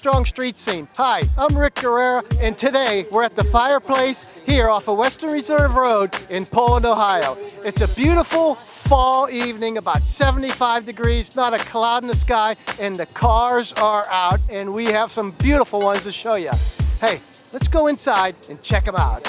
Armstrong street scene. Hi, I'm Rick Gurrera, and today we're at the Fireplace here off of Western Reserve Road in Poland, Ohio. It's a beautiful fall evening, about 75 degrees, not a cloud in the sky, and the cars are out, and we have some beautiful ones to show you. Hey, let's go inside and check them out.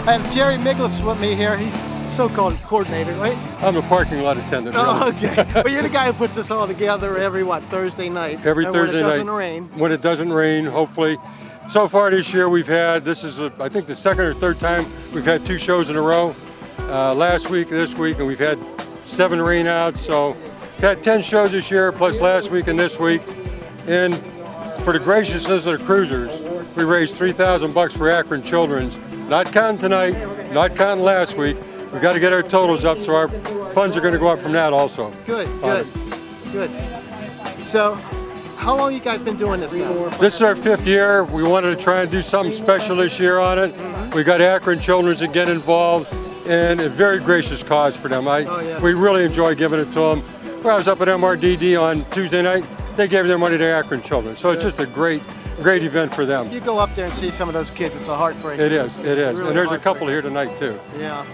I have Jerry Miglitz with me here. He's so-called coordinator, right? I'm a parking lot attendant. Oh, really. okay. But you're the guy who puts this all together every, Thursday night? Every Thursday night. When it doesn't rain. When it doesn't rain, hopefully. So far this year we've had, this is I think the second or third time we've had 2 shows in a row. Last week, this week, and we've had 7 rainouts. So we've had 10 shows this year, plus last week and this week. And for the graciousness of the cruisers, we raised $3,000 for Akron Children's. Not counting tonight, not counting last week. We've got to get our totals up, so our funds are going to go up from that also. Good. So, how long you guys been doing this now? This is our 5th year. We wanted to try and do something special this year on it. We got Akron Children's to get involved, and a very gracious cause for them. We really enjoy giving it to them. When I was up at MRDD on Tuesday night, they gave their money to Akron Children. So it's just a great event for them. You go up there and see some of those kids, it's a heartbreak. It is. Really, and there's a couple here tonight too. Yeah.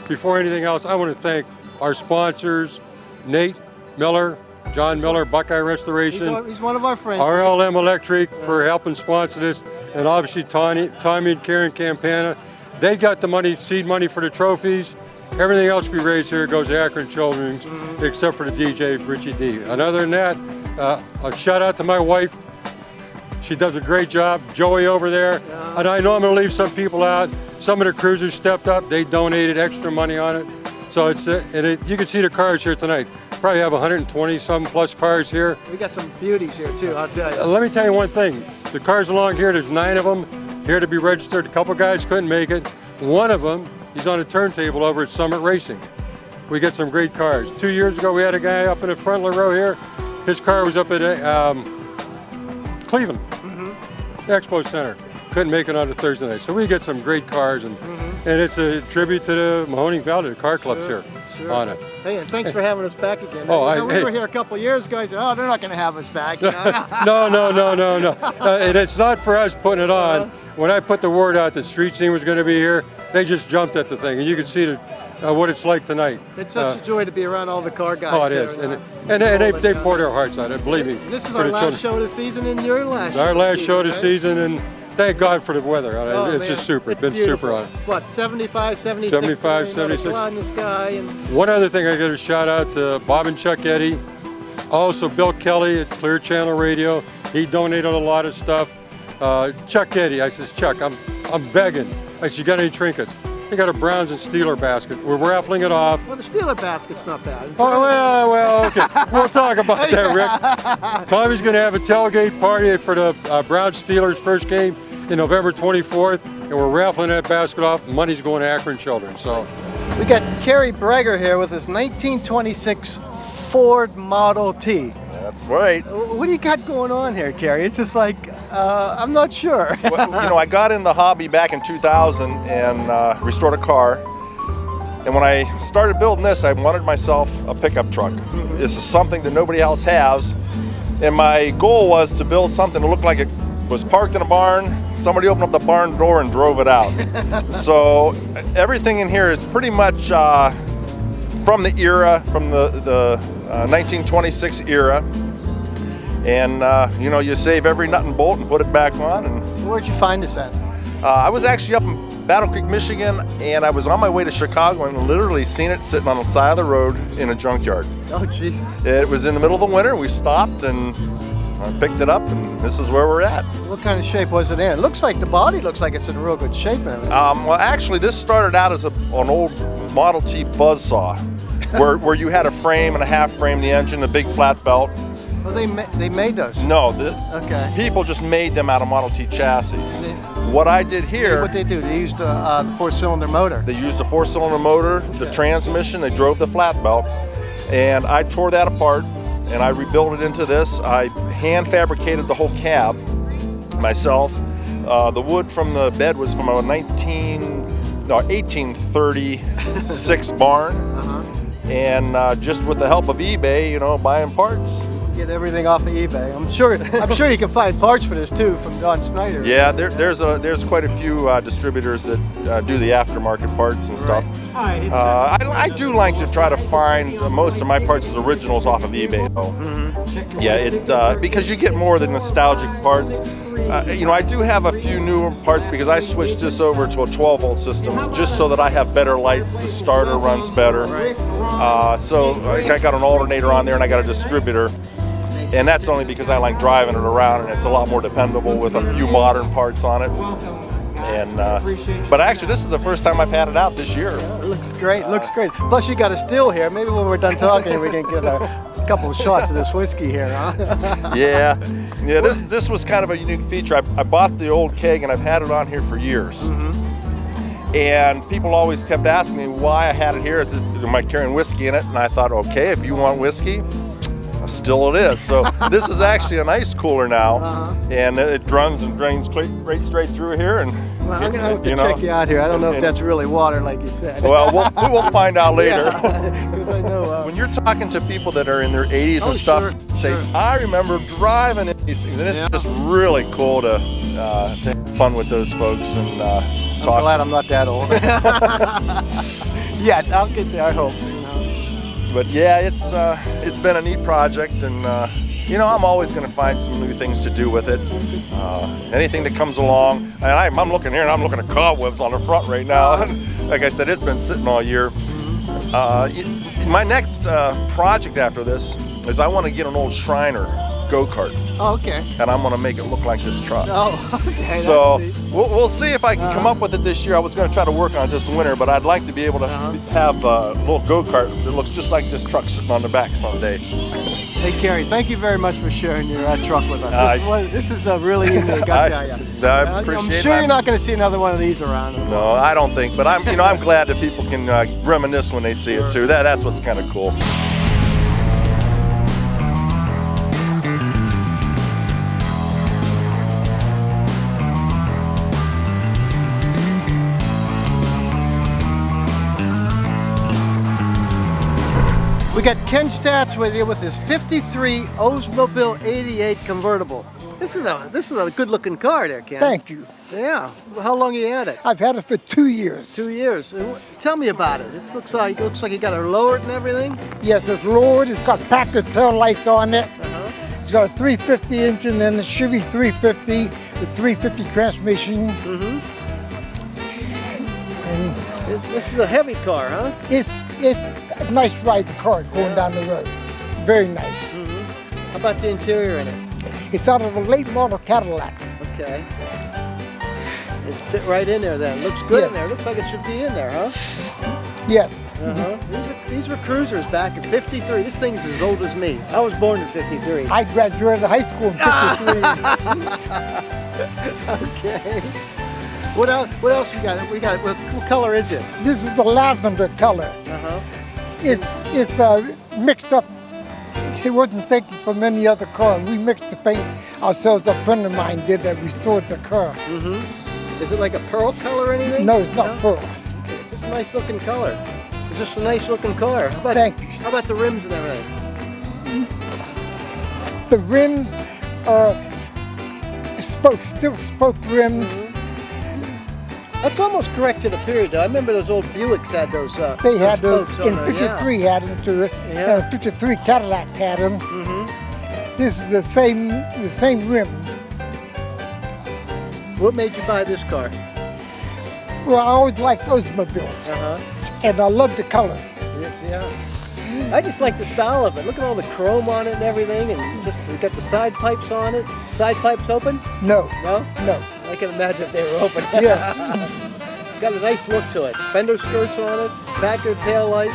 Before anything else, I want to thank our sponsors, Nate Miller, John Miller, Buckeye Restoration. He's one of our friends. RLM Electric for helping sponsor this, and obviously Tommy and Karen Campana. They got the money, seed money for the trophies. Everything else we raise here goes to Akron Children's, except for the DJ, Richie D. And other than that, a shout out to my wife. She does a great job, Joey over there. Yeah. And I know I'm going to leave some people out. Some of the cruisers stepped up. They donated extra money on it. So you can see the cars here tonight. Probably have 120-some plus cars here. We got some beauties here too, I'll tell you. Let me tell you one thing. The cars along here, there's 9 of them here to be registered. A couple guys couldn't make it. One of them, he's on a turntable over at Summit Racing. We get some great cars. 2 years ago, we had a guy up in the front row here. His car was up at Cleveland Expo Center. Couldn't make it on a Thursday night. So we get some great cars, and it's a tribute to the Mahoning Valley, the car clubs here on it. Hey, and thanks for having us back again. Oh, we were here a couple of years ago. I said, oh, they're not going to have us back. You No. know? And it's not for us putting it on. When I put the word out that Street Scene was going to be here, they just jumped at the thing, and you can see what it's like tonight. It's such a joy to be around all the car guys. Oh, it is, and they pour their hearts out. Believe me. This is our last show of the season, and your last. Our last show of the season, and thank God for the weather. It's just super. It's been super on it. What, 75, 76? 75, 76. In the sky. And one other thing, I got to shout out to Bob and Chuck Eddy, also Bill Kelly at Clear Channel Radio. He donated a lot of stuff. Chuck Eddy, I says, Chuck, I'm begging. I said, you got any trinkets? They got a Browns and Steeler basket. We're raffling it off. Well, the Steeler basket's not bad. Oh, well, okay. We'll talk about that, Rick. Tommy's going to have a tailgate party for the Browns-Steelers first game in November 24th, and we're raffling that basket off. Money's going to Akron Children. So we got Kerry Breger here with his 1926 Ford Model T. That's right. What do you got going on here, Kerry? It's just like, I'm not sure. Well, I got in the hobby back in 2000 and restored a car. And when I started building this, I wanted myself a pickup truck. This is something that nobody else has. And my goal was to build something that looked like it was parked in a barn. Somebody opened up the barn door and drove it out. So everything in here is pretty much from the era, from the 1926 era. And you know, you save every nut and bolt and put it back on. And Where'd you find this at? I was actually up in Battle Creek, Michigan, and I was on my way to Chicago and literally seen it sitting on the side of the road in a junkyard. Oh, geez. It was in the middle of the winter. We stopped and I picked it up, and this is where we're at. What kind of shape was it in? It looks like the body looks like it's in real good shape and everything. Well, actually, this started out as an old Model T buzzsaw, where you had a frame and a half frame, the engine, a big flat belt. Well, they made those. No, Okay. people just made them out of Model T chassis. What I did here, What they do? They used the four-cylinder motor. they used a four-cylinder motor, the transmission, they drove the flat belt, and I tore that apart and I rebuilt it into this. I hand fabricated the whole cab myself. The wood from the bed was from a 1836 barn, and just with the help of eBay, you know, buying parts. Get everything off of eBay. I'm sure you can find parts for this too from Don Snyder. Yeah, there's quite a few distributors that do the aftermarket parts and stuff. I do like to try to find most of my parts as originals off of eBay though. Yeah, because you get more than nostalgic parts. You know, I do have a few newer parts because I switched this over to a 12-volt system just so that I have better lights. The starter runs better. So I got an alternator on there and I got a distributor. And that's only because I like driving it around, and it's a lot more dependable with a few modern parts on it. And but actually, this is the first time I've had it out this year. It looks great. Looks great. Plus, you got a still here. Maybe when we're done talking, we can get a couple of shots of this whiskey here, huh? Yeah. This was kind of a unique feature. I bought the old keg, and I've had it on here for years. And people always kept asking me why I had it here. Am I carrying whiskey in it? And I thought, okay, if you want whiskey, still it is. So this is actually an ice cooler now, and it runs and drains right straight through here. And well, I'm gonna have to check you out here. I don't know if that's really water, like you said. Well, we'll find out later. Because I know when you're talking to people that are in their 80s and stuff, say, I remember driving in these things, and it's just really cool to have fun with those folks and talk. I'm glad I'm not that old. Yeah, I'll get there. I hope. But yeah, it's been a neat project, and you know, I'm always going to find some new things to do with it. Anything that comes along, and I'm looking here and I'm looking at cobwebs on the front right now. Like I said, it's been sitting all year. My next project after this is I want to get an old Shriner go-kart. Oh, okay. And I'm going to make it look like this truck. Oh, okay. So we'll see if I can come up with it this year. I was going to try to work on it this winter, but I'd like to be able to have a little go-kart that looks just like this truck sitting on the back someday. Hey, Kerry, thank you very much for sharing your truck with us. This is really unique, I tell you. I appreciate I'm sure you're not going to see another one of these around. No, I don't think, but I'm glad that people can reminisce when they see it too. That's what's kind of cool. We got Ken Stats with you with his '53 Oldsmobile '88 convertible. This is a good-looking car there, Ken. Thank you. Yeah. Well, how long you had it? I've had it for 2 years. 2 years. Tell me about it. It looks like you got it lowered and everything. Yes, it's lowered. It's got package tail lights on it. It's got a 350 engine and the Chevy 350, the 350 transmission. And This is a heavy car, huh? it's a nice ride the car going down the road. Very nice. How about the interior in it? It's out of a late model Cadillac. Okay. It fit right in there then. Looks good in there. Looks like it should be in there, huh? Yes. These were cruisers back in '53. This thing's as old as me. I was born in '53. I graduated high school in '53. Okay. What else we got? What color is this? This is the lavender color. It's mixed up. He wasn't thinking from any other car. We mixed the paint ourselves. A friend of mine did that, restored the car. Is it like a pearl color or anything? No, it's not pearl. It's just a nice looking color. It's just a nice looking car. Thank you. How about the rims and everything? The rims are still spoke rims. That's almost correct to the period, though. I remember those old Buicks had those. They had those spokes in on there, '53. Had them to it. Yeah. 53 Cadillacs had them. This is the same rim. What made you buy this car? Well, I always liked Oldsmobiles, and I love the color. Yeah. I just like the style of it. Look at all the chrome on it and everything, and just we got the side pipes on it. Side pipes open? No. No? No. I can imagine if they were open. Yes. Got a nice look to it. Fender skirts on it, Packard tail lights.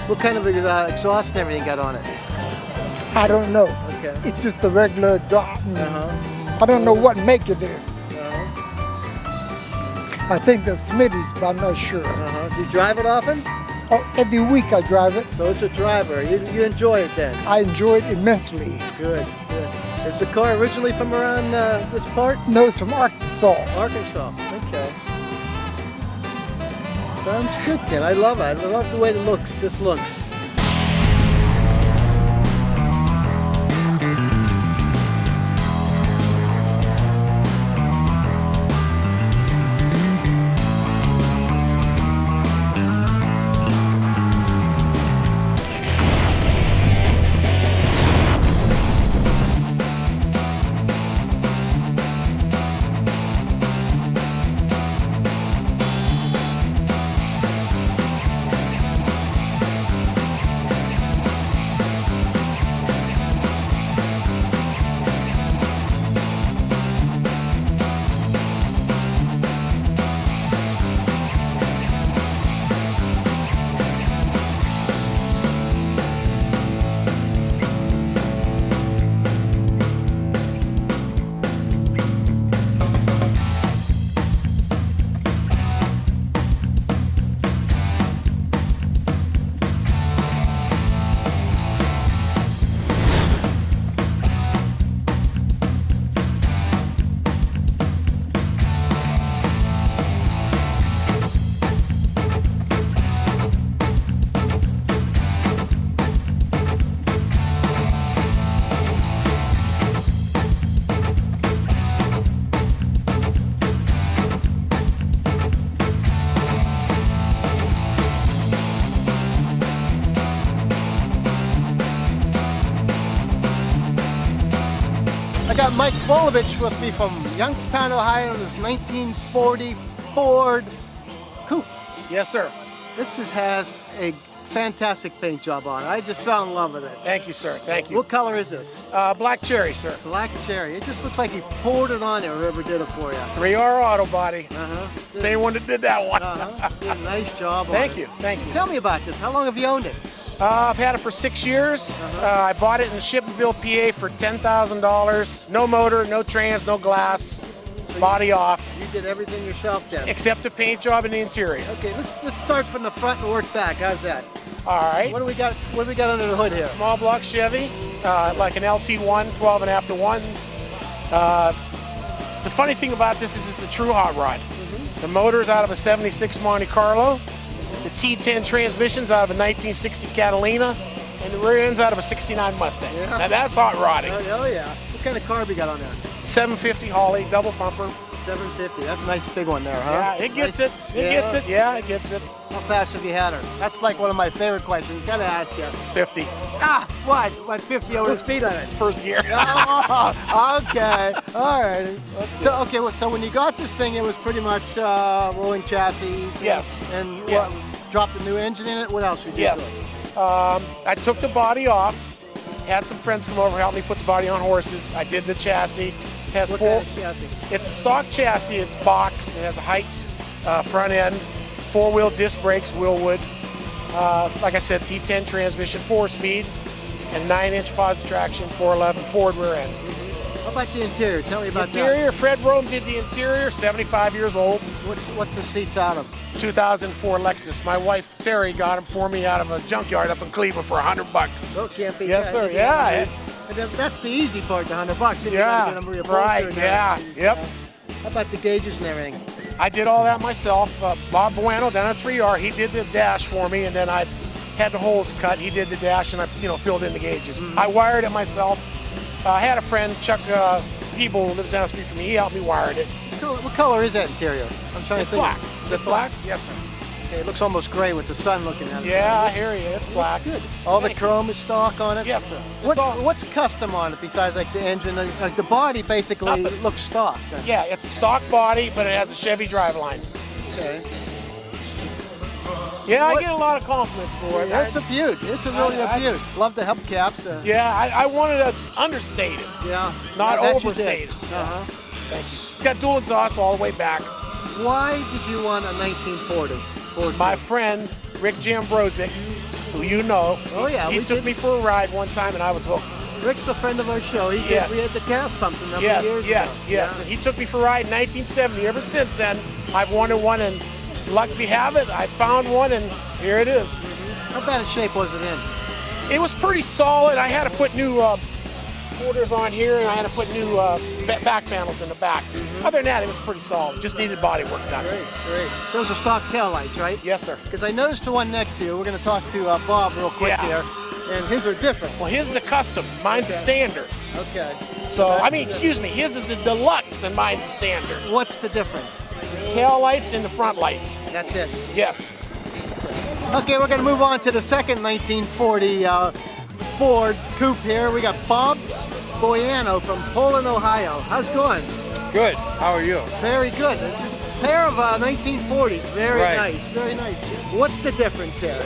What kind of exhaust and everything got on it? I don't know. Okay. It's just a regular exhaust. I don't know what make it is. I think the Smitty's, but I'm not sure. Do you drive it often? Oh, every week I drive it. So it's a driver. You enjoy it then? I enjoy it immensely. Good, good. Is the car originally from around this part? No, it's from Arkansas. Arkansas, okay. Sounds good, Ken. I love it. I love the way this looks. I got Mike Volovich with me from Youngstown, Ohio, on his 1940 Ford coupe. Yes, sir. This has a fantastic paint job on it. I just fell in love with it. Thank you, sir. Thank you. What color is this? Black cherry, sir. Black cherry. It just looks like he poured it on there, whoever did it for you. 3R auto body. Uh-huh. Same one that did that one. Did a nice job on Thank it. you. Thank you. Tell me about this. How long have you owned it? I've had it for 6 years. I bought it in Shippensville, PA for $10,000. No motor, no trans, no glass. Body off. You did everything yourself then? Except the paint job in the interior. Okay, let's start from the front and work back. How's that? All right. What do we got? What do we got under the hood here? Small block Chevy, like an LT1, 12.5 to 1s. The funny thing about this is it's a true hot rod. The motor is out of a 76 Monte Carlo. The T10 transmission's out of a 1960 Catalina. And the rear end's out of a 69 Mustang. Yeah. Now that's hot rodding. Oh yeah. What kind of carb you got on there? 750 Holly, double bumper. 750. That's a nice big one there, huh? Yeah, it gets it. It gets it. Yeah, it gets it. How fast have you had her? That's like one of my favorite questions. Gotta ask you. 50. Ah, what? What 50 over the speed on it? First gear. Oh, okay. All right. So okay, well, so when you got this thing, it was pretty much rolling chassis. Yes. And Yes. what? Dropped a new engine in it. What else you did? Yes. I took the body off. Had some friends come over, help me put the body on horses. I did the chassis. Has What four. kind of chassis? It's a stock chassis. It's boxed. It has a Heights front end, 4-wheel disc brakes, Willwood. Like I said, T10 transmission, 4-speed, and 9-inch positive traction, 411 Ford rear end. How about the interior? Tell me about Interior, Fred Rome did the interior. 75 years old. that. What's the seats out of? 2004 Lexus. My wife Terry got them for me out of a junkyard up in Cleveland for $100. Oh, can't beat Yes, that. sir. Yeah. And that's the easy part, the $100. Then you Yeah. gotta get them reupholstered Right. and Yeah. everything. Yep. How about the gauges and everything? I did all that myself. Bob Bueno down at 3R, he did the dash for me, and then I had the holes cut. He did the dash, and I, filled in the gauges. I wired it myself. I had a friend, Chuck people who lives down the street from me. He helped me wire it. What color is that interior? I'm trying to think. Black. It's black? Yes, sir. Okay, it looks almost gray with the sun looking at it. Yeah, I hear you. It's black. Good. All the chrome is stock on it? Yes, sir. What's custom on it besides like the engine? Like the body basically Nothing. looks stock. Yeah, it's a stock body, but it has a Chevy driveline. Okay. Yeah, I get a lot of compliments for it. That's a beaut. It's a really a beaut. Love the hubcaps. Yeah, I wanted to understate it. Yeah. Not that you overstate did. it. Uh-huh. Thank you. It's got dual exhaust all the way back. Why did you want a 1940 Ford? My friend, Rick Gurrera, who you know, Oh, yeah, he we took did. me for a ride one time and I was hooked. Rick's a friend of our show. We had the gas pumps a number of years Yes. ago. And he took me for a ride in 1970. Ever since then, I've wanted one, and luckily have it. I found one, and here it is. How bad a shape was it in? It was pretty solid. I had to put new quarters on here, and I had to put new back panels in the back. Other than that, it was pretty solid. Just needed body work done. Great. Those are stock taillights, right? Yes, sir. Because I noticed the one next to you. We're going to talk to Bob real quick Yeah. here. And his are different. Well, his is a custom. Mine's a standard. Okay. So, I mean, excuse me, his is the deluxe and mine's a standard. What's the difference? Tail lights and the front lights. That's it. Yes. Okay, we're going to move on to the second 1940 Ford coupe here. We got Bob Boyano from Poland, Ohio. How's it going? Good. How are you? Very good. It's a pair of 1940s. Very Right. nice. Very nice. What's the difference here?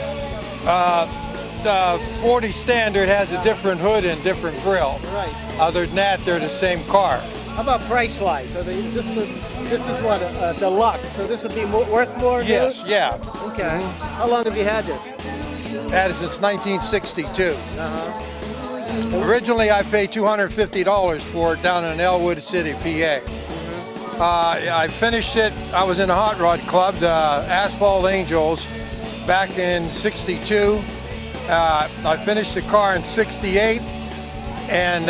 The 40 Standard has a different hood and different grille. Right. Other than that, they're the same car. How about price-wise? This is what a deluxe. So this would be worth more. Yes, new? yeah. Okay. How long have you had this? Had it since 1962. Uh-huh. Originally, I paid $250 for it down in Elwood City, PA. I finished it. I was in a hot rod club, the Asphalt Angels, back in '62. I finished the car in '68 and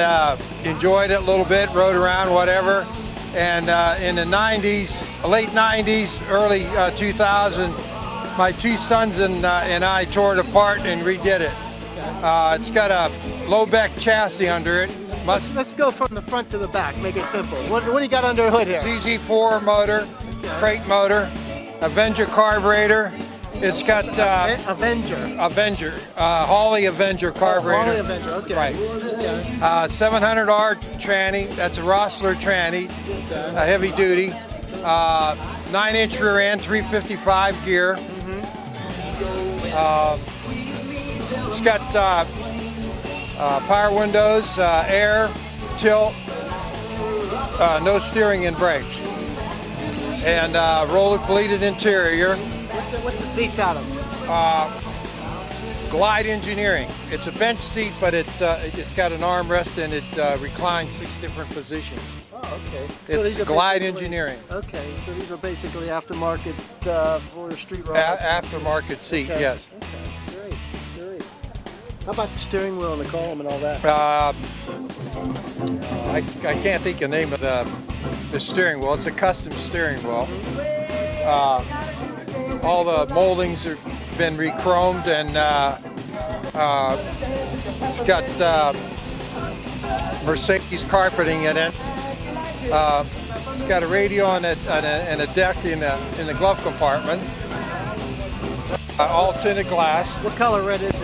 enjoyed it a little bit, rode around, whatever. And in the '90s, late '90s, early 2000, my two sons and I tore it apart and redid it. It's got a low-back chassis under it. Let's go from the front to the back. Make it simple. What do you got under the hood here? CZ4 motor, crate motor, Avenger carburetor. It's got Avenger. Hawley Avenger carburetor. Hawley Avenger. Okay. Right. Okay. 700R tranny. That's a Rossler tranny, a heavy duty. 9-inch rear end, 355 gear. It's got power windows, air, tilt, no steering and brakes, and roller pleated interior. What's the seats out of? Glide Engineering. It's a bench seat, but it's got an armrest and it reclines 6 different positions. Oh, okay. It's Glide Engineering. Okay, so these are basically aftermarket for street road. Aftermarket seat, Okay. yes. Okay, great. How about the steering wheel and the column and all that? I can't think of the name of the steering wheel. It's a custom steering wheel. All the moldings have been re-chromed, and it's got Mercedes carpeting in it. It's got a radio and a deck in the glove compartment. All tinted glass. What color red is this?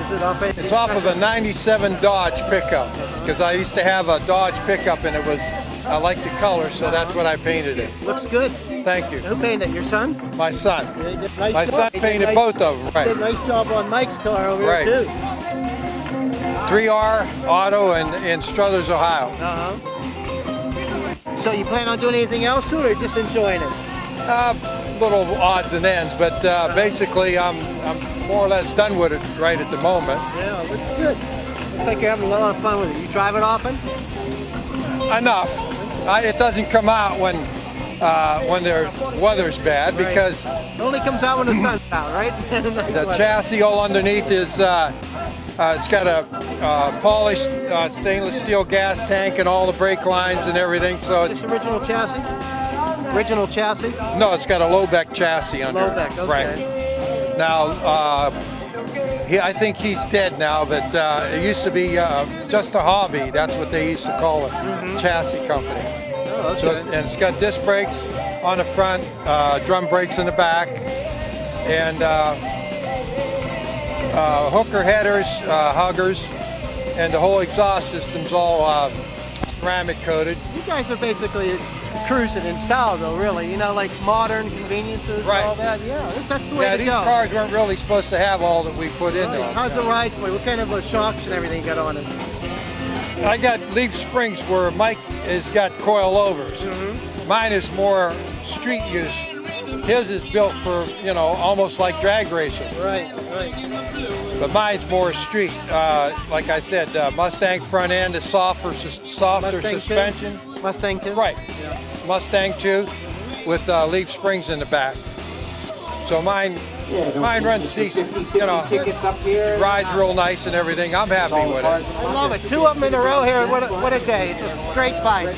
Is it off? It's off of a '97 Dodge pickup, because I used to have a Dodge pickup and I liked the color, so that's what I painted it. Looks good. Thank you. Who painted it? Your son? My son. Yeah, he did a nice My job. son He did a painted nice- both of them, Did right. a nice job on Mike's car over Right. here too. 3R Auto in Struthers, Ohio. Uh-huh. So you plan on doing anything else to it, or just enjoying it? Little odds and ends, but basically I'm more or less done with it right at the moment. Yeah, looks good. Looks like you're having a lot of fun with it. You drive it often? Enough. It doesn't come out when the weather's bad, because It only comes out when the sun's out, right? the chassis all underneath is it's got a polished stainless steel gas tank and all the brake lines and everything. So Is it's this original chassis? Original chassis? no, it's got a low back chassis under Low it. back, okay. Right. Now I think he's dead now, but it used to be just a hobby. That's what they used to call it, chassis company. Oh, okay. So, and it's got disc brakes on the front, drum brakes in the back, and hooker headers, huggers, and the whole exhaust system's all ceramic coated. You guys are basically cruising in style, though, really. You know, like modern conveniences Right. and all that. Yeah, that's the way Yeah, to these go. cars weren't really supposed to have all that we put in Right. them. How's the ride for you? What kind of shocks and everything you got on it? I got leaf springs where Mike has got coilovers. Mine is more street use. His is built for, you know, almost like drag racing. Right, right. But mine's more street. Like I said, Mustang front end is softer Mustang suspension. Too? Mustang too? Right. Mustang 2 with leaf springs in the back. So mine runs decent. You know, rides real nice and everything. I'm happy with it. I love it. Two of them in a row here. What a day. It's a great fight.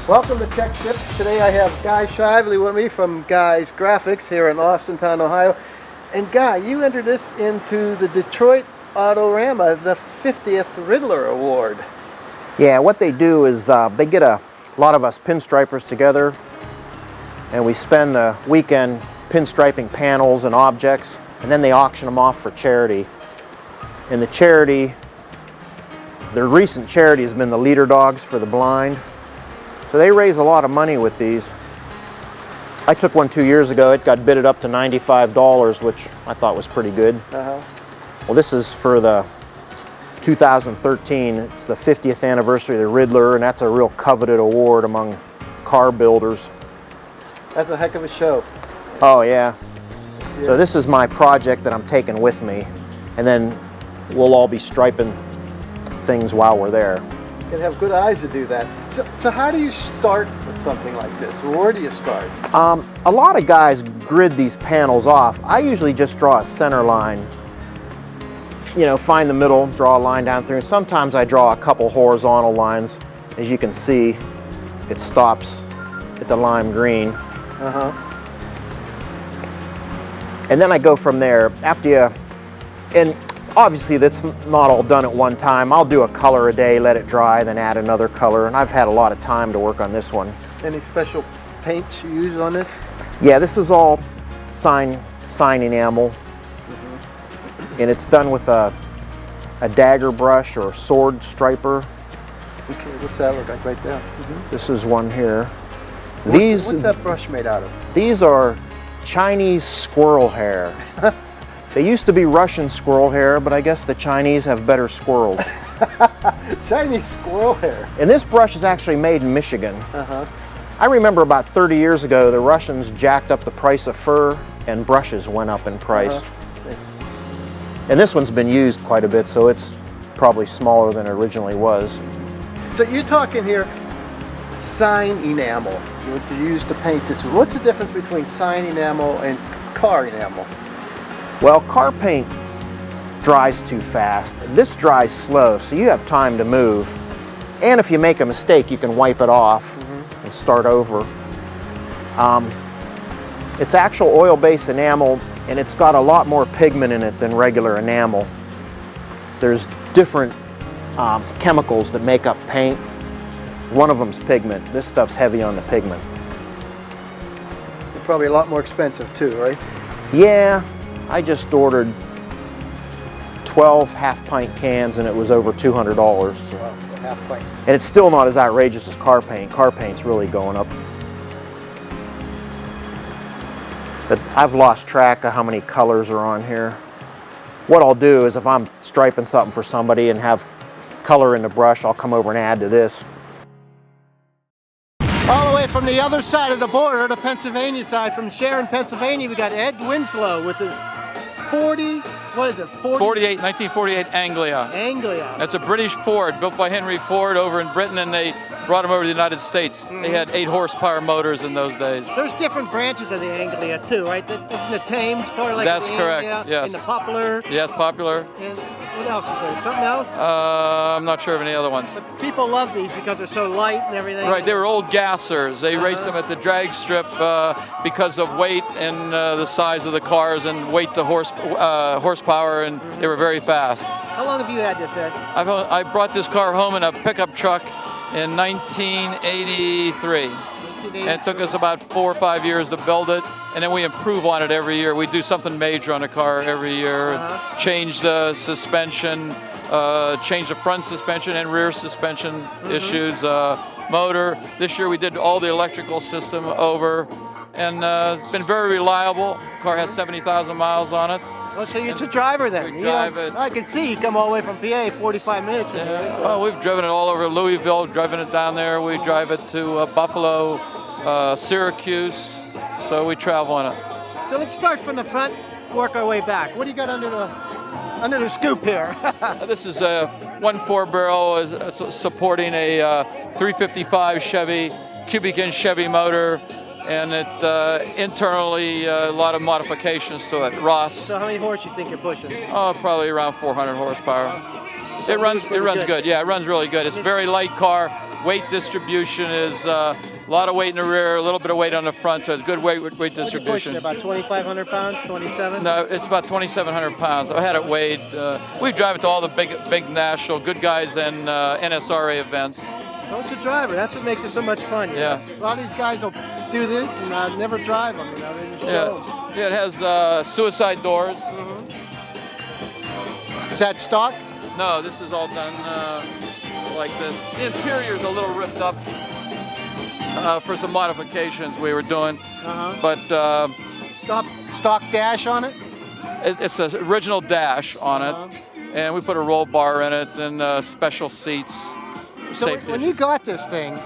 Welcome to Tech Tips. Today I have Guy Shively with me from Guy's Graphics here in Austintown, Ohio. And Guy, you entered this into the Detroit Autorama, the 50th Riddler Award. Yeah, what they do is they get a lot of us pinstripers together and we spend the weekend pinstriping panels and objects, and then they auction them off for charity. And the charity, their recent charity has been the Leader Dogs for the Blind. So they raise a lot of money with these. I took one 2 years ago. It got bidded up to $95, which I thought was pretty good. Well, this is for the 2013. It's the 50th anniversary of the Riddler, and that's a real coveted award among car builders. That's a heck of a show. Oh, yeah. So this is my project that I'm taking with me, and then we'll all be striping things while we're there. You can have good eyes to do that. So how do you start with something like this? Where do you start? A lot of guys grid these panels off. I usually just draw a center line. You know, find the middle, draw a line down through. Sometimes I draw a couple horizontal lines. As you can see, it stops at the lime green. Uh-huh. And then I go from there. After you, and obviously that's not all done at one time. I'll do a color a day, let it dry, then add another color. And I've had a lot of time to work on this one. Any special paints you use on this? Yeah, this is all sign enamel. And it's done with a dagger brush or sword striper. Okay, what's that look like right there? This is one here. What's that brush made out of? These are Chinese squirrel hair. They used to be Russian squirrel hair, but I guess the Chinese have better squirrels. Chinese squirrel hair. And this brush is actually made in Michigan. Uh-huh. I remember about 30 years ago, the Russians jacked up the price of fur and brushes went up in price. And this one's been used quite a bit, so it's probably smaller than it originally was. So you're talking here sign enamel what you use to paint this. What's the difference between sign enamel and car enamel? Well, car paint dries too fast. This dries slow, so you have time to move. And if you make a mistake, you can wipe it off and start over. It's actual oil-based enamel, and it's got a lot more pigment in it than regular enamel. There's different chemicals that make up paint. One of them's pigment. This stuff's heavy on the pigment. They're probably a lot more expensive too, right? Yeah, I just ordered 12 half-pint cans and it was over $200. Wow, for half pint. And it's still not as outrageous as car paint. Car paint's really going up. But I've lost track of how many colors are on here. What I'll do is if I'm striping something for somebody and have color in the brush, I'll come over and add to this. All the way from the other side of the border, the Pennsylvania side, from Sharon, Pennsylvania, we got Ed Winslow with his 1948 Anglia. Anglia. That's a British Ford built by Henry Ford over in Britain, and they brought them over to the United States. They had 8 horsepower motors in those days. There's different branches of the Anglia too, right? Isn't the Thames part of like That's the correct, Anglia, yes. And the Poplar? Yes, popular. And what else is there? Something else? I'm not sure of any other ones. But people love these because they're so light and everything. Right, they were old gassers. They raced them at the drag strip because of weight and the size of the cars and weight to horsepower, and they were very fast. How long have you had this, Ed? I brought this car home in a pickup truck in 1983. And it took us about 4 or 5 years to build it, and then we improve on it every year. We do something major on the car every year, change the suspension, change the front suspension and rear suspension issues, motor. This year we did all the electrical system over, and it's been very reliable. The car has 70,000 miles on it. Well, so you're a driver then. We drive it. I can see you come all the way from PA, 45 minutes from here. So. Well, we've driven it all over Louisville, driven it down there. We drive it to Buffalo, Syracuse, so we travel on it. So let's start from the front, work our way back. What do you got under the scoop here? This is a 1.4 barrel supporting a 355 Chevy, cubic inch Chevy motor. And it internally a lot of modifications to it. Ross. So how many horse you think you're pushing? Oh, probably around 400 horsepower. It runs good. Yeah, it runs really good. It's a very light car. Weight distribution is a lot of weight in the rear, a little bit of weight on the front, so it's good weight distribution. About 2,500 pounds, 27? No, it's about 2,700 pounds. I had it weighed. We drive it to all the big national good guys and NSRA events. So it's a driver. That's what makes it so much fun. Yeah. A lot of these guys will do this and never drive them. You know, they just show them. Yeah, it has suicide doors. Is that stock? No, this is all done like this. The interior's a little ripped up for some modifications we were doing, but stock dash on it. It's an original dash on it, and we put a roll bar in it and special seats. So when you got this thing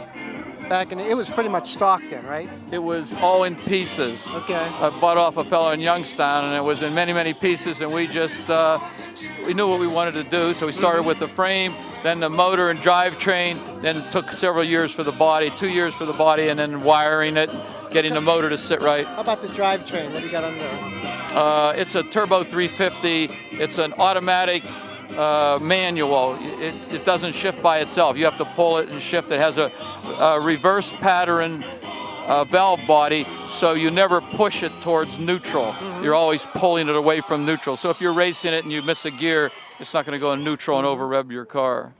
back in, it was pretty much stock then, right? It was all in pieces. Okay. I bought off a fellow in Youngstown, and it was in many pieces, and we just we knew what we wanted to do, so we started with the frame, then the motor and drivetrain, then it took several years for the body, 2 years for the body, and then wiring it, getting the motor to sit right. How about the drivetrain? What do you got on there? It's a Turbo 350. It's an automatic manual. It doesn't shift by itself. You have to pull it and shift. It has a reverse pattern valve body, so you never push it towards neutral. You're always pulling it away from neutral. So if you're racing it and you miss a gear, it's not going to go in neutral and over-rev your car.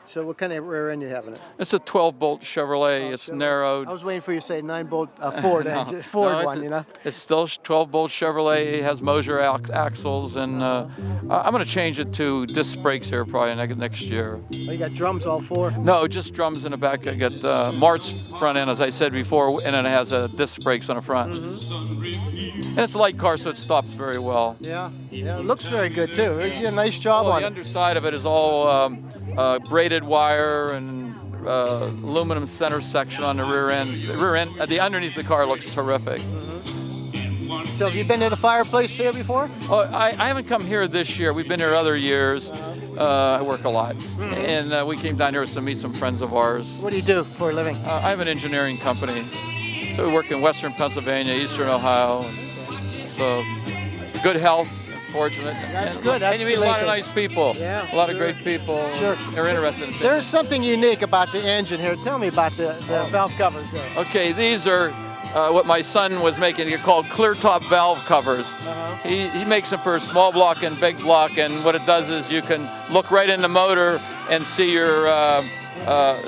So what kind of rear end you have in it? It's a 12-bolt Chevrolet. It's narrowed. I was waiting for you to say 9-bolt Ford engine, Ford one, you know? It's still 12-bolt Chevrolet. It has Moser axles, and I'm going to change it to disc brakes here probably next year. Oh, you got drums all four? No, just drums in the back. I got Mart's front end, as I said before, and then it has disc brakes on the front. And it's a light car, so it stops very well. Yeah, it looks very good too. You did a nice job on The it. underside of it is all braided wire and aluminum center section on the rear end. The underneath the car looks terrific. So have you been to the Fireplace here before? Oh, I haven't come here this year. We've been here other years. I work a lot, and we came down here to meet some friends of ours. What do you do for a living? I have an engineering company, so we work in Western Pennsylvania, Eastern Ohio. So good health. Fortunate. That's good. That's and you meet a lot of nice people. Yeah, a lot of great people. Sure. They're interested in There's something unique about the engine here. Tell me about the valve covers there. Okay, these are what my son was making. They're called clear top valve covers. He makes them for small block and big block, and what it does is you can look right in the motor and see your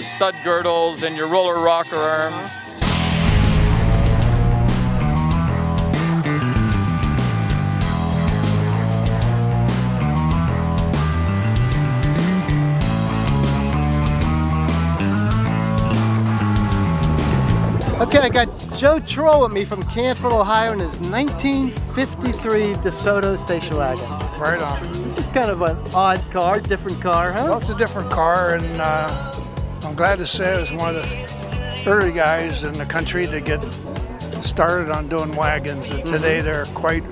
stud girdles and your roller rocker arms. Okay, I got Joe Troll with me from Canfield, Ohio, in his 1953 DeSoto station wagon. Right on. This is kind of an odd car, different car, huh? Well, it's a different car, and I'm glad to say I was one of the early guys in the country to get started on doing wagons. And today they're quite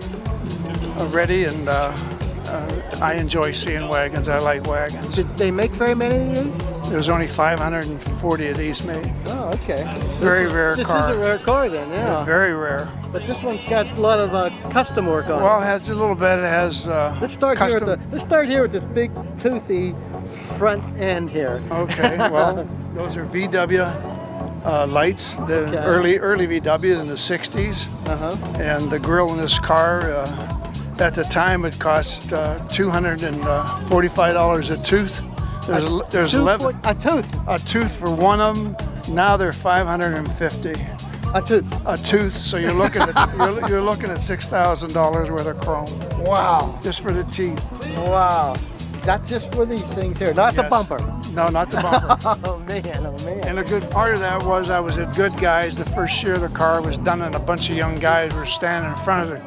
ready, and I enjoy seeing wagons. I like wagons. Did they make very many of these? There's only 540 of these made. Oh, okay. So Very rare car. This is a rare car then, yeah. Very rare. But this one's got a lot of custom work on it. Well, it has a little bit. It has let's start custom. let's start here with this big toothy front end here. Okay. Well, those are VW lights, the early VWs in the 60s. And the grill in this car, at the time, it cost $245 a tooth. There's 11. A tooth. A tooth for one of them. Now they're $550. A tooth. A tooth. So you're looking at you're looking at $6,000 worth of chrome. Wow. Just for the teeth. Wow. That's just for these things here, not the bumper. No, not the bumper. Oh man, oh man. And a good part of that was I was at Good Guys. The first year the car was done, and a bunch of young guys were standing in front of the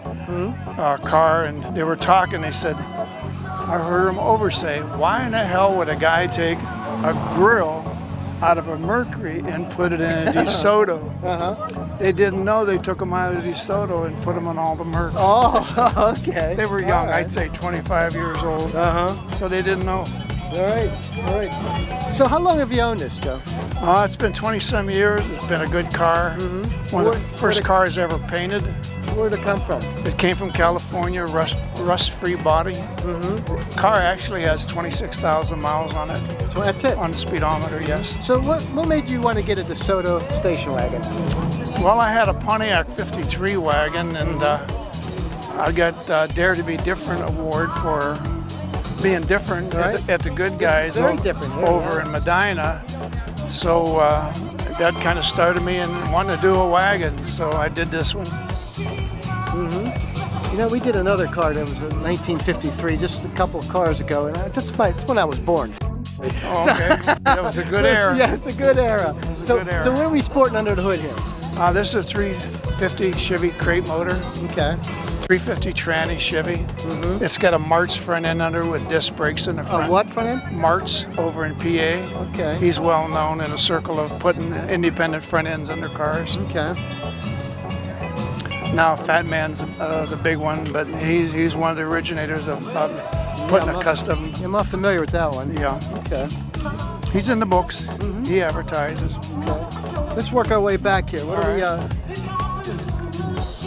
car, and they were talking. They said, I heard them say, why in the hell would a guy take a grill out of a Mercury and put it in a DeSoto? They didn't know they took them out of the DeSoto and put them on all the Mercs. Oh, okay. They were young, I'd say 25 years old. So they didn't know. All right. So how long have you owned this, Joe? It's been 20-some years. It's been a good car. One of the first cars ever painted. Where'd it come from? It came from California, rust-free body. Car actually has 26,000 miles on it. So that's it? On the speedometer, yes. So what made you want to get a DeSoto station wagon? Well, I had a Pontiac 53 wagon, and I got Dare to Be Different award for being different at the Good Guys over in Medina. So that kind of started me and wanted to do a wagon, so I did this one. You know, we did another car that was in 1953, just a couple of cars ago, and it's when I was born. Oh, okay. That was a good era. Yeah, it's a good era. So what are we sporting under the hood here? This is a 350 Chevy crate motor. Okay. 350 tranny Chevy. It's got a Martz front end under with disc brakes in the front. A what front end? Martz over in PA. Okay. He's well known in a circle of putting independent front ends under cars. Okay. Now Fat Man's the big one, but he's one of the originators of putting a custom. I'm not familiar with that one. Yeah. Okay. He's in the books. He advertises. Okay. Let's work our way back here.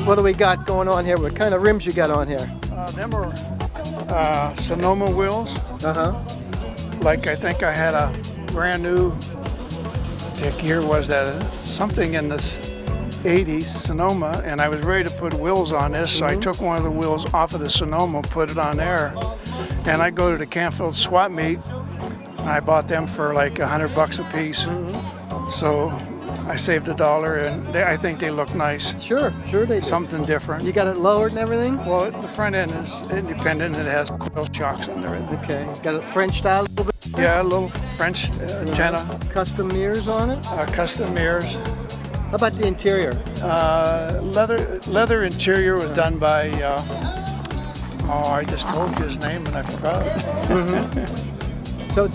What do we got going on here? What kind of rims you got on here? Them are Sonoma wheels. Like I think I had a brand new. What year was that? Something in this 80s Sonoma, and I was ready to put wheels on this, so I took one of the wheels off of the Sonoma, put it on there, and I go to the Canfield swap meet, and I bought them for like $100 a piece. So I saved $1, and I think they look nice. Sure they do. Something different. You got it lowered and everything? Well, the front end is independent. It has coil shocks under it. Okay. Got it French style a little bit? Yeah, a little French antenna. Custom mirrors on it? Custom mirrors. How about the interior? Leather interior was done by, I just told you his name and I forgot. So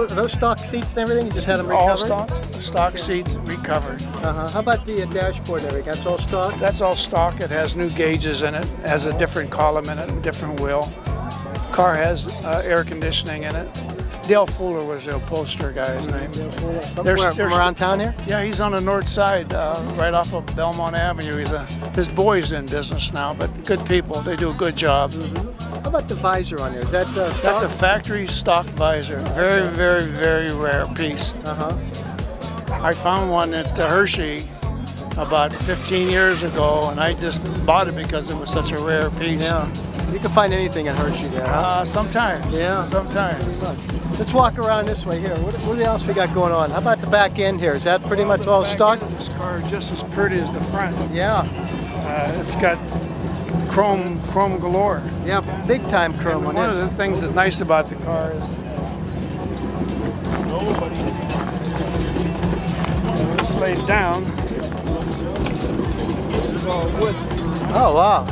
those stock seats and everything, you just had them recovered? All stock seats recovered. How about the dashboard there? That's all stock? That's all stock. It has new gauges in it. It has a different column in it, a different wheel. Car has air conditioning in it. Dale Fuller was the upholsterer guy's name. From around town here? Yeah, he's on the north side, right off of Belmont Avenue. His boy's in business now, but good people. They do a good job. How about the visor on there? Is that stock? That's a factory stock visor. Very, very, very rare piece. I found one at Hershey about 15 years ago, and I just bought it because it was such a rare piece. Yeah. You can find anything at Hershey there, huh? Sometimes. Yeah. Sometimes. Let's walk around this way here. What else we got going on? How about the back end here? Is that pretty much all stock? This car is just as pretty as the front. Yeah. It's got chrome galore. Yeah, big time chrome on this. One of the things that's nice about the car is when this lays down. This is all wood. Oh wow,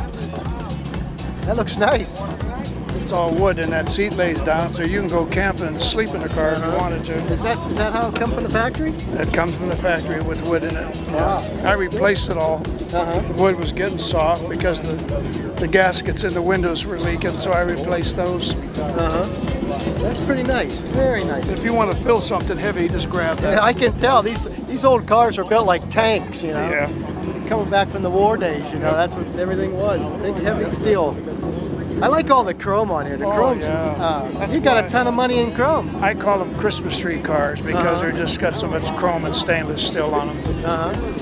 that looks nice. It's all wood, and that seat lays down, so you can go camping and sleep in the car if you wanted to. Is that how it comes from the factory? It comes from the factory with wood in it. Wow. I replaced it all. The wood was getting soft because the gaskets in the windows were leaking, so I replaced those. That's pretty nice. Very nice. If you want to fill something heavy, just grab that. Yeah, I can tell these old cars are built like tanks, you know. Yeah. Coming back from the war days, you know, that's what everything was. Big heavy steel. I like all the chrome on here. The chrome's, you got a ton of money in chrome. I call them Christmas tree cars because they're just got so much chrome and stainless still on them.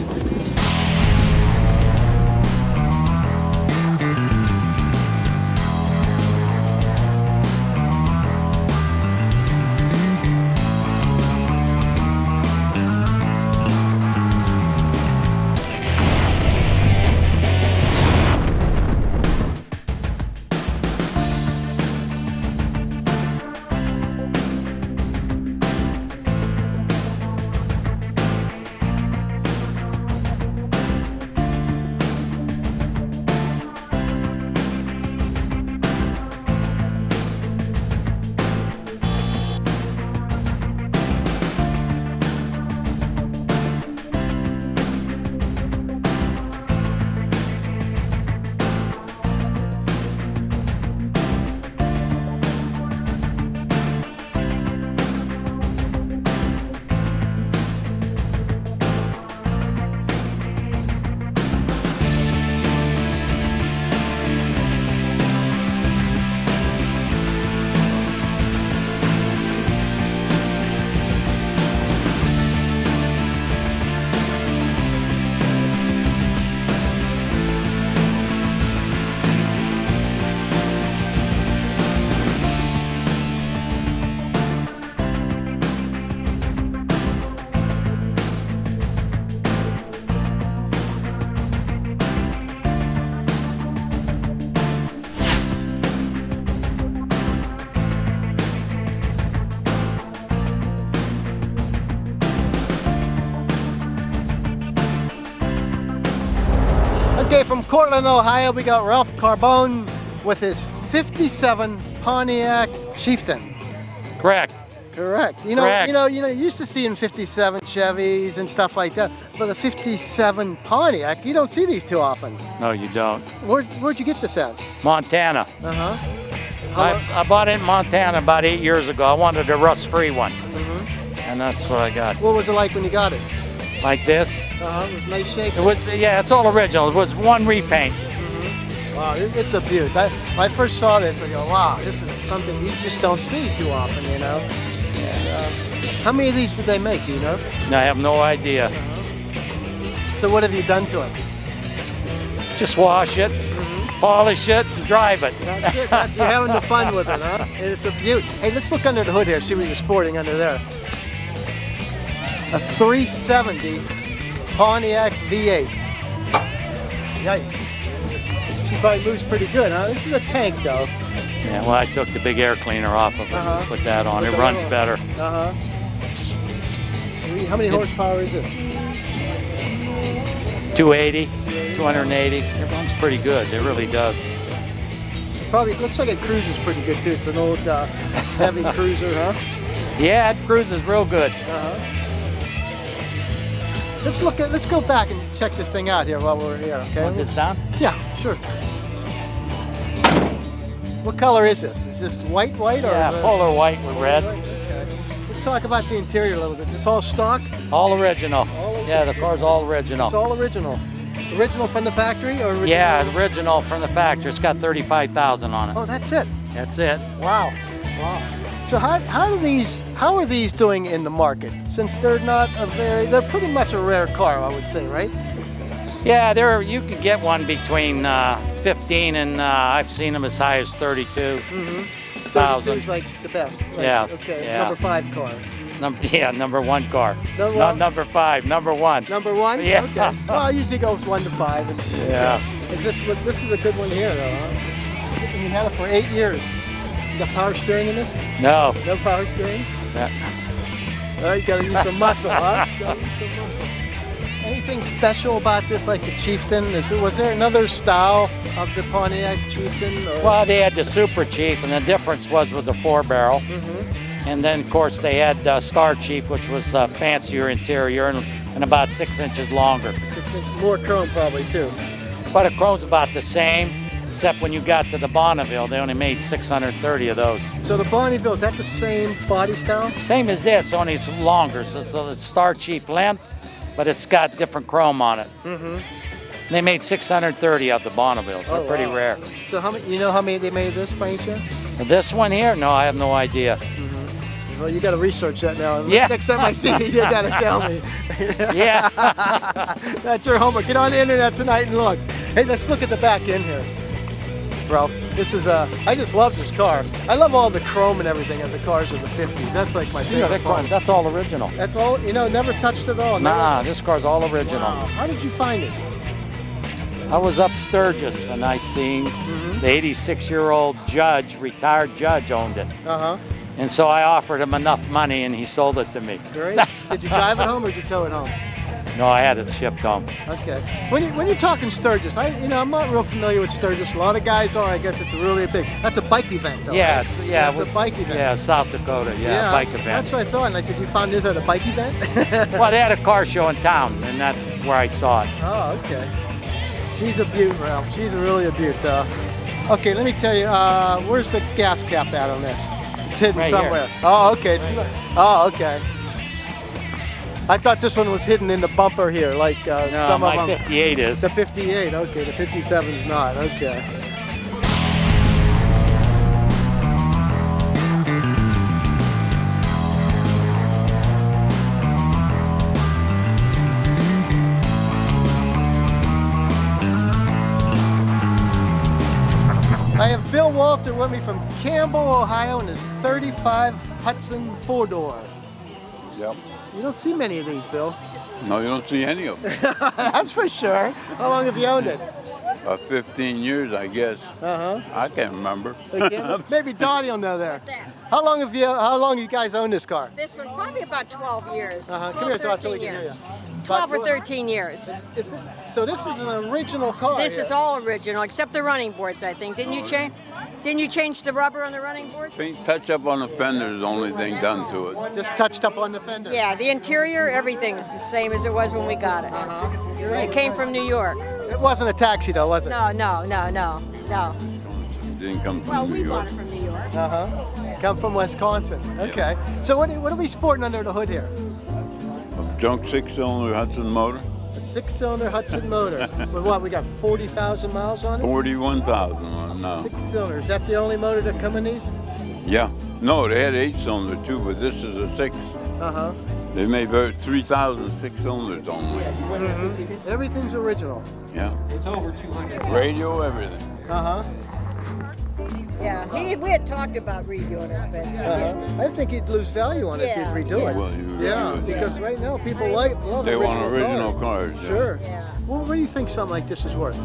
Okay, from Cortland, Ohio, we got Ralph Carbone with his 57 Pontiac Chieftain. Correct. Correct. You Correct. know, you used to see in 57 Chevys and stuff like that, but a 57 Pontiac, you don't see these too often. No, you don't. Where'd you get this at? Montana. I bought it in Montana about 8 years ago. I wanted a rust-free one, and that's what I got. What was it like when you got it? Like this. It was nice shape. It was, yeah, it's all original. It was one repaint. Wow, it's a beaut. When I first saw this, I go, wow, this is something you just don't see too often, you know. And, how many of these did they make, you know? I have no idea. So what have you done to it? Just wash it, polish it, and drive it. That's it. You're having the fun with it, huh? And it's a beaut. Hey, let's look under the hood here, see what you're sporting under there. A 370 Pontiac V8. Yikes. She probably moves pretty good, huh? This is a tank, though. Yeah, well, I took the big air cleaner off of it, just put that on. It runs better. Uh-huh. How many horsepower is this? 280, 280. It runs pretty good. It really does. Probably looks like it cruises pretty good too. It's an old heavy cruiser, huh? Yeah, it cruises real good. Let's go back and check this thing out here while we're here. Okay. Want this down? Yeah, sure. What color is this? Is this white or? Yeah, polar white with red. Okay. Let's talk about the interior a little bit. It's all stock? All original. Yeah, the car's all original. It's all original. Original from the factory or original? Yeah, original from the factory. It's got 35,000 on it. Oh, that's it. That's it. Wow. Wow. So how are these doing in the market? Since they're they're pretty much a rare car, I would say, right? Yeah, you could get one between 15 and I've seen them as high as 32,000. 32 is like the best. Like, yeah. Okay. Yeah. Number 5 car. Number 1 car. Not number 5. Number 1. Number 1? Yeah. Okay. Well, I usually go 1 to 5. Yeah. This is a good one here, though, huh? And you had it for 8 years. You got power steering in this? No. No power steering? Yeah. You gotta use some muscle, huh? Gotta use some muscle. Anything special about this, like the Chieftain? Was there another style of the Pontiac Chieftain? Or? Well, they had the Super Chief, and the difference was with the 4-barrel. And then, of course, they had Star Chief, which was fancier interior and about 6 inches longer. 6 inches, more chrome probably too. But the chrome's about the same, except when you got to the Bonneville, they only made 630 of those. So the Bonneville, is that the same body style? Same as this, only it's longer. So it's Star Chief length, but it's got different chrome on it. They made 630 of the Bonneville, so they're pretty rare. So how many? You know how many they made of this by any chance? This one here? No, I have no idea. Well, you got to research that now. Yeah. Next time I see you, you got to tell me. Yeah. That's your homework. Get on the internet tonight and look. Hey, let's look at the back end here. Bro, this is I just love this car. I love all the chrome and everything of the cars of the 50s. That's like my favorite car. That's all original. That's all, never touched at all. Nah, this car's all original. Wow. How did you find this? I was up Sturgis and I seen the 86-year-old judge, retired judge, owned it. And so I offered him enough money and he sold it to me. Great. Did you drive it home or did you tow it home? No, I had it shipped home. Okay. When you're talking Sturgis, I'm not real familiar with Sturgis. A lot of guys are. I guess it's really big. That's a bike event, though. Yeah, right? it's a bike event. Yeah, South Dakota. Yeah, bike event. That's what I thought. And I said, you found this at a bike event? Well, they had a car show in town, and that's where I saw it. Oh, okay. She's a beaut, Ralph. She's really a beaut. Okay, let me tell you. Where's the gas cap at on this? It's hidden right somewhere. Here. Oh, okay. Okay. I thought this one was hidden in the bumper here, like no, some my of them. 58 is. The 58, okay. The 57 is not, okay. I have Bill Walter with me from Campbell, Ohio, in his 35 Hudson 4-door. Yep. You don't see many of these, Bill. No, you don't see any of them. That's for sure. How long have you owned it? 15 years, I guess. I can't remember. Maybe Donnie will know there. How long have you guys owned this car? This one probably about 12 years. Come here, Todd, so we can hear you. 12 or 13 years. So this is an original car. This is all original, except the running boards, I think. Didn't you change the rubber on the running boards? Paint touch up on the fender is the only thing done to it. Just touched up on the fender? Yeah, the interior, everything's the same as it was when we got it. It came from New York. It wasn't a taxi though, was it? No. Didn't come from Well, New we York. bought it from New York. Come from Wisconsin. Okay. So what are we sporting under the hood here? A junk 6-cylinder Hudson motor. A 6-cylinder Hudson motor. With what, we got 40,000 miles on it? 41,000 on it now. 6-cylinder. Is that the only motor that come in these? Yeah. No, they had 8-cylinder too, but this is a 6. They made 3,006 cylinders only. Everything's original. Yeah. It's over 200. Radio, everything. Yeah, we had talked about redoing it, but I think you'd lose value on it if you'd redo it. Well, Because right now people love they original want original cars. Sure. Well, what do you think something like this is worth?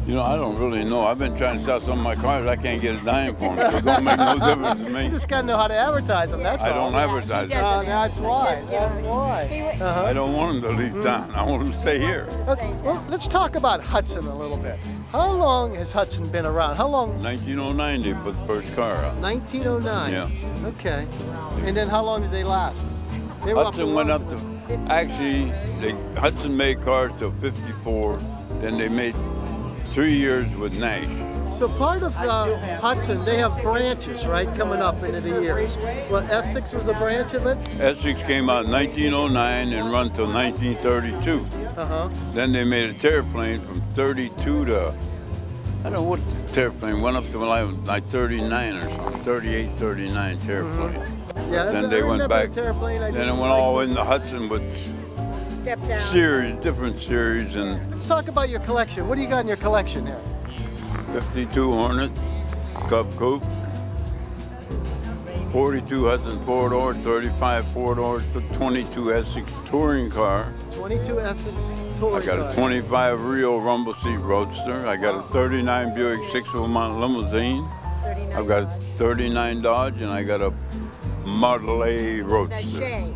You know, I don't really know. I've been trying to sell some of my cars. I can't get a dime for them. So it don't make no difference to me. You just got to know how to advertise them, that's all. I don't advertise them. That's why. That's why. I don't want them to leave town. I want them to stay here. Okay, well, let's talk about Hudson a little bit. How long has Hudson been around? How long? 1909 they put the first car out. 1909? Yeah. Okay. And then how long did they last? They were Hudson went up to, actually, Hudson made cars till 54. Then they made 3 years with Nash. So part of Hudson, they have branches, right, coming up into the years. Well, Essex was a branch of it? Essex came out in 1909 and run till 1932. Then they made a Terraplane from 32 to, I don't know what Terraplane went up to like 39 or something, 38, 39 Terraplane. Yeah, then they went back. Then it went all into Hudson with step down. Series, different series, and let's talk about your collection. What do you got in your collection here? 52 Hornet, Cub Coupe, 42 Hudson 4-door, 35 4-door, 22 Essex touring car. 22 Essex touring car. I got a 25 Rio Rumble Seat Roadster. I got a 39 Buick 6-wheel limousine. I've got a 39 Dodge, and I got a Model A Roadster.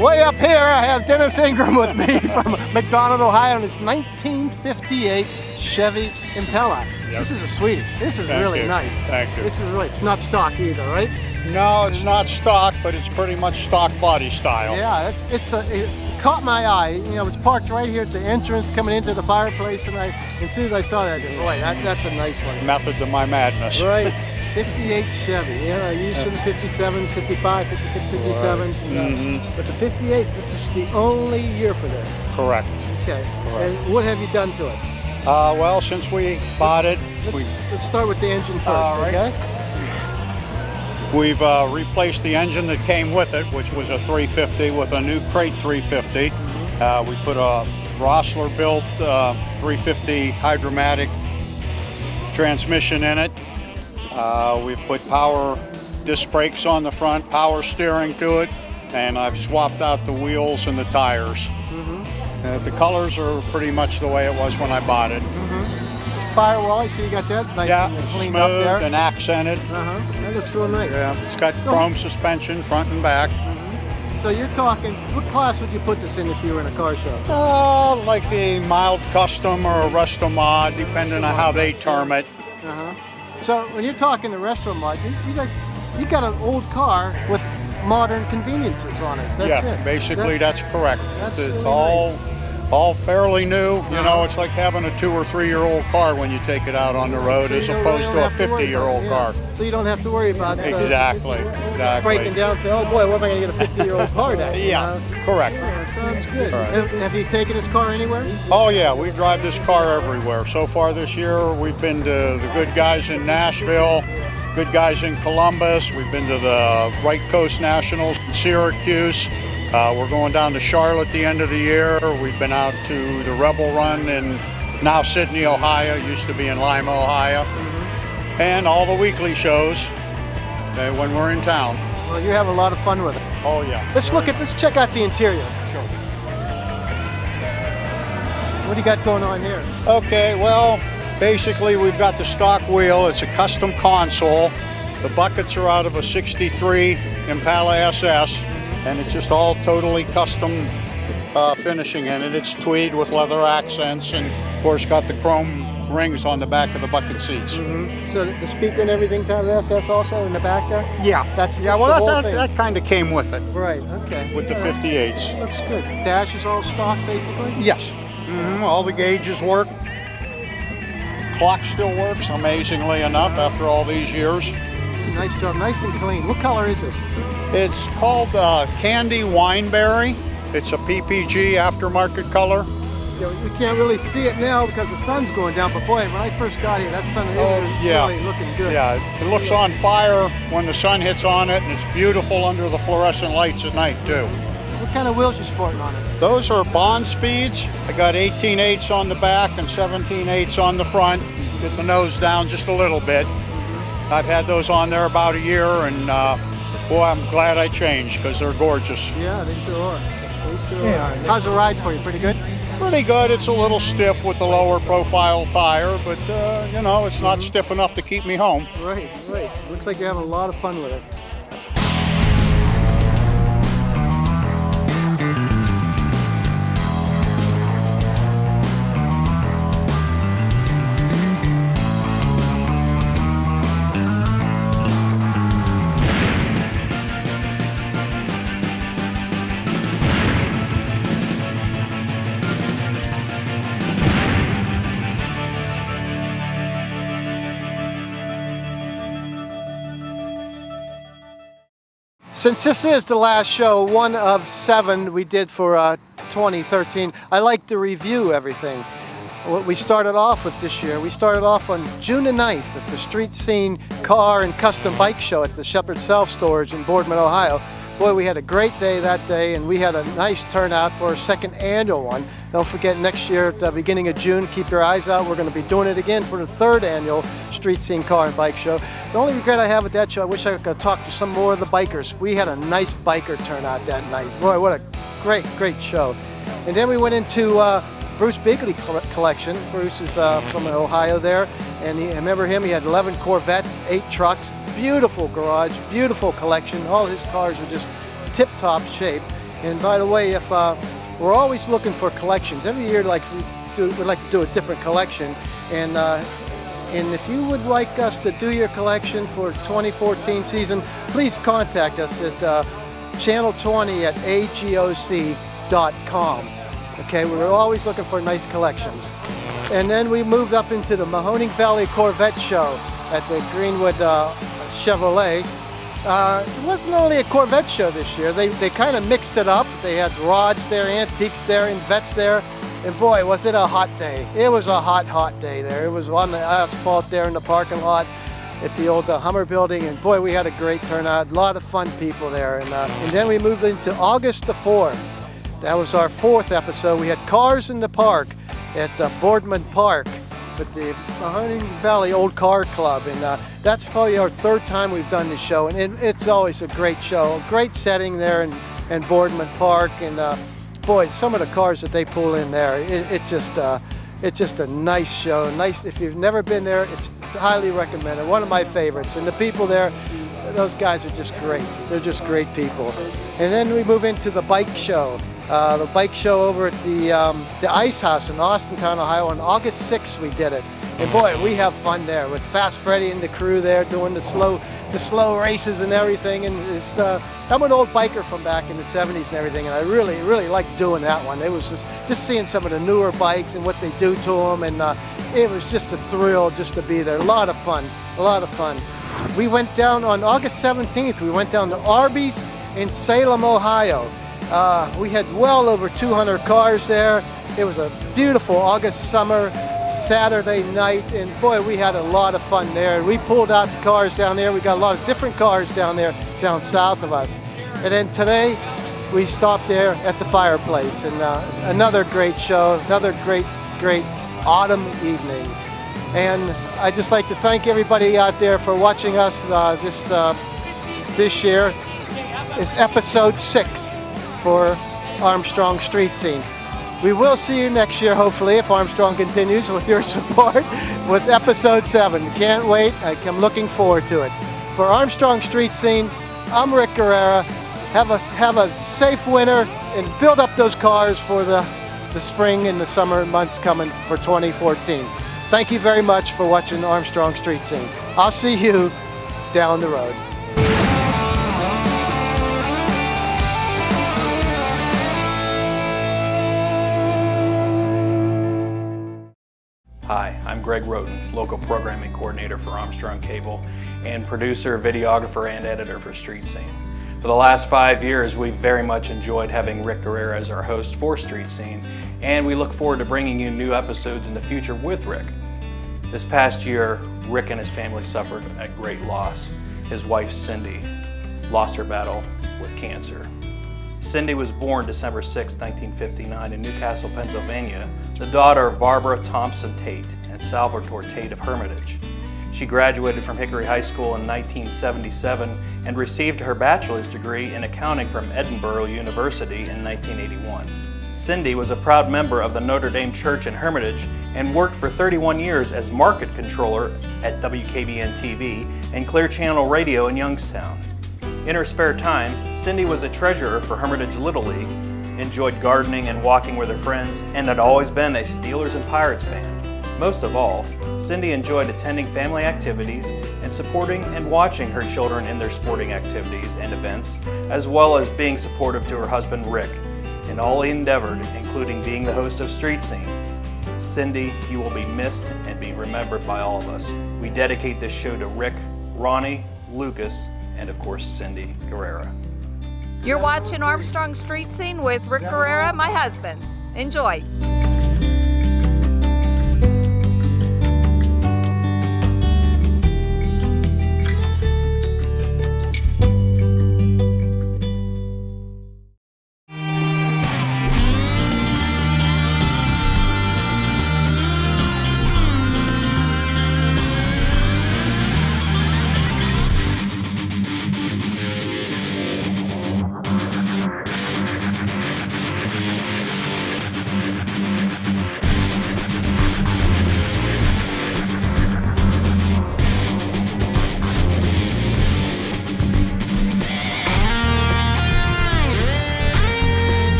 Way up here, I have Dennis Ingram with me from McDonald, Ohio, and it's 1958 Chevy Impala. Yep. This is a sweetie. This is really nice. Thank you. This is really, it's not stock either, right? No, it's not stock, but it's pretty much stock body style. Yeah, it caught my eye. You know, it's parked right here at the entrance coming into the fireplace, and as soon as I saw that, I said, boy, that's a nice one. Method to my madness. Right. 58 Chevy. Yeah, I used to the 57, 55, 56, 57. But the 58, this is the only year for this. Correct. Okay. Correct. And what have you done to it? Well, since we bought it, let's start with the engine first, right. okay? We've replaced the engine that came with it, which was a 350 with a new crate 350. We put a Rossler built 350 hydromatic transmission in it. We've put power disc brakes on the front, power steering to it, and I've swapped out the wheels and the tires. The colors are pretty much the way it was when I bought it. Firewall, I see you got that nice and cleaned up smooth there. and accented. That looks real nice. Yeah, it's got chrome suspension front and back. So you're talking, what class would you put this in if you were in a car show? Like a mild custom or a resto mod, depending on how they term it. So when you're talking the resto mod, you got an old car with modern conveniences on it. That's it. Basically that's correct. That's It's really all fairly new. You know, it's like having a 2 or 3 year old car when you take it out on the road, as opposed to a 50-year-old car. So you don't have to worry about Exactly. breaking down and say, oh boy, what am I going to get a 50-year-old car now? Correct. Sounds good. Correct. Have you taken this car anywhere? Oh yeah, we drive this car everywhere. So far this year, we've been to the good guys in Nashville, good guys in Columbus. We've been to the Right Coast Nationals in Syracuse. We're going down to Charlotte the end of the year. We've been out to the Rebel Run in now Sydney, Ohio. Used to be in Lima, Ohio. And all the weekly shows when we're in town. Well, you have a lot of fun with it. Oh yeah. Let's check out the interior. Sure. What do you got going on here? Okay, well, basically we've got the stock wheel. It's a custom console. The buckets are out of a 63 Impala SS, and it's just all totally custom finishing in it. It's tweed with leather accents, and of course got the chrome rings on the back of the bucket seats. So the speaker and everything's out of the SS also in the back there? Yeah, Well, that kind of came with it. Right, okay. With the 58s. Looks good. Dash is all stock basically? Yes. All the gauges work. Clock still works, amazingly enough, after all these years. Nice job, nice and clean. What color is this? It's called Candy Wineberry. It's a PPG aftermarket color. You can't really see it now because the sun's going down, but boy, when I first got here, that sun is really looking good. Yeah, it looks on fire when the sun hits on it, and it's beautiful under the fluorescent lights at night too. What kind of wheels you sporting on it? Those are Bond Speeds. I got 18/8 on the back and 17/8 on the front. Get the nose down just a little bit. I've had those on there about a year, and boy, I'm glad I changed because they're gorgeous. Yeah, they sure are. How's the ride for you? Pretty good? Pretty good. It's a little stiff with the lower profile tire, but you know, it's not stiff enough to keep me home. Right. Looks like you're having a lot of fun with it. Since this is the last show, one of 7 we did for 2013, I like to review everything. What we started off with this year, we started off on June the 9th at the Street Scene Car and Custom Bike Show at the Shepherd Self Storage in Boardman, Ohio. Boy, we had a great day that day, and we had a nice turnout for our 2nd annual one. Don't forget, next year at the beginning of June, keep your eyes out. We're going to be doing it again for the 3rd annual Street Scene Car and Bike Show. The only regret I have with that show, I wish I could talk to some more of the bikers. We had a nice biker turnout that night. Boy, what a great show. And then we went into Bruce Bigley collection. Bruce is from Ohio there, and I remember him. He had 11 Corvettes, 8 trucks, beautiful garage, beautiful collection. All his cars are just tip-top shape. And by the way, if we're always looking for collections. Every year, we'd like to do a different collection, and if you would like us to do your collection for 2014 season, please contact us at channel20@agoc.com. Okay, we're always looking for nice collections. And then we moved up into the Mahoning Valley Corvette Show at the Greenwood Chevrolet. It wasn't only a Corvette show this year. They kind of mixed it up. They had rods there, antiques there, and vets there. And boy, was it a hot day. It was a hot day there. It was on the asphalt there in the parking lot at the old Hummer building. And boy, we had a great turnout. A lot of fun people there. And then we moved into August the 4th. That was our 4th episode. We had Cars in the Park at Boardman Park with the Mahoning Valley Old Car Club, and that's probably our 3rd time we've done this show, and it's always a great show, great setting there, and and Boardman Park, and boy, some of the cars that they pull in there, it's just a nice show. Nice. If you've never been there, it's highly recommended. One of my favorites, and the people there, those guys are just great. They're just great people. And then we move into the bike show. The bike show over at the Ice House in Austintown, Ohio. On August 6th we did it. And boy, we have fun there with Fast Freddy and the crew there doing the slow races and everything. And it's I'm an old biker from back in the 70s and everything, and I really liked doing that one. It was just seeing some of the newer bikes and what they do to them, and it was just a thrill just to be there. A lot of fun. We went down on August 17th. We went down to Arby's in Salem, Ohio. We had well over 200 cars there. It was a beautiful August summer Saturday night, and boy, we had a lot of fun there. We pulled out the cars down there. We got a lot of different cars down there, down south of us. And then today, we stopped there at the Fireplace, and another great show, another great autumn evening. And I'd just like to thank everybody out there for watching us this year. It's episode 6 for Armstrong Street Scene. We will see you next year, hopefully, if Armstrong continues with your support, with episode 7. Can't wait. I'm looking forward to it. For Armstrong Street Scene, I'm Rick Gurrera. Have a safe winter and build up those cars for the spring and the summer months coming for 2014. Thank you very much for watching Armstrong Street Scene. I'll see you down the road. Hi, I'm Greg Roten, local programming coordinator for Armstrong Cable and producer, videographer, and editor for Street Scene. For the last 5 years, we've very much enjoyed having Rick Gurrera as our host for Street Scene, and we look forward to bringing you new episodes in the future with Rick. This past year, Rick and his family suffered a great loss. His wife, Cindy, lost her battle with cancer. Cindy was born December 6, 1959 in Newcastle, Pennsylvania, the daughter of Barbara Thompson Tate and Salvatore Tate of Hermitage. She graduated from Hickory High School in 1977 and received her bachelor's degree in accounting from Edinburgh University in 1981. Cindy was a proud member of the Notre Dame Church in Hermitage and worked for 31 years as market controller at WKBN-TV and Clear Channel Radio in Youngstown. In her spare time, Cindy was a treasurer for Hermitage Little League, enjoyed gardening and walking with her friends, and had always been a Steelers and Pirates fan. Most of all, Cindy enjoyed attending family activities and supporting and watching her children in their sporting activities and events, as well as being supportive to her husband Rick in all he endeavored, including being the host of Street Scene. Cindy, you will be missed and be remembered by all of us. We dedicate this show to Rick, Ronnie, Lucas, and of course Cindy Gurrera. You're watching Armstrong Street Scene with Rick Gurrera, my husband. Enjoy.